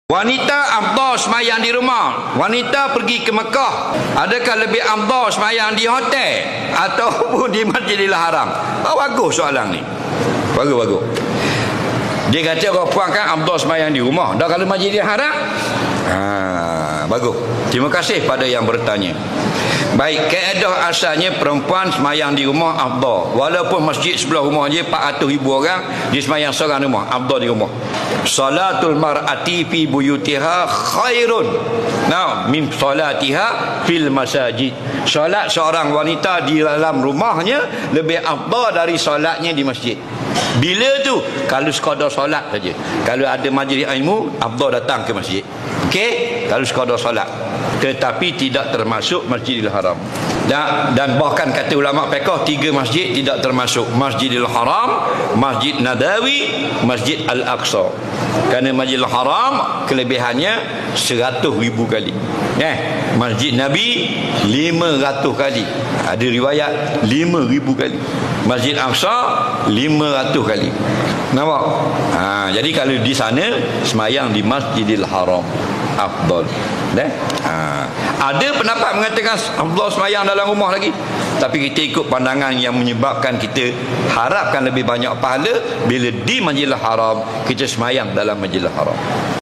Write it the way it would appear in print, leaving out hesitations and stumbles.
Wanita afdal semayang di rumah, wanita pergi ke Mekah, adakah lebih afdal semayang di hotel ataupun di Masjidil Haram? Bagus soalan ni. Bagus. Dia kata orang puan kan afdal semayang di rumah. Dah kalau Masjidil Haram? Bagus. Terima kasih pada yang bertanya. Baik, kaedah asalnya perempuan semayang di rumah afdal. Walaupun masjid sebelah rumah je 400,000 orang, dia semayang seorang rumah, afdal di rumah. Salatul mar'ati fi buyutiha khairun min salatiha fil masajid. Solat seorang wanita di dalam rumahnya lebih afdal dari solatnya di masjid. Bila tu? Kalau sekadar solat saja. Kalau ada majlis ilmu, afdal datang ke masjid. Okey? Kalau sekadar solat. Tetapi tidak termasuk Masjidil Haram. Dan bahkan kata ulama fiqh 3 masjid tidak termasuk: Masjidil Haram, Masjid Nabawi, Masjid Al-Aqsa. Kerana Masjidil Haram kelebihannya 100,000 kali. Masjid Nabi 500 kali. Ada riwayat 5,000 kali. Masjid Al-Aqsa 500 kali. Nampak? Jadi kalau di sana semayang di Masjidil Haram afdal. Ada pendapat mengatakan afdal semayang dalam rumah lagi, tapi kita ikut pandangan yang menyebabkan kita harapkan lebih banyak pahala bila di Masjidil Haram, kita semayang dalam Masjidil Haram.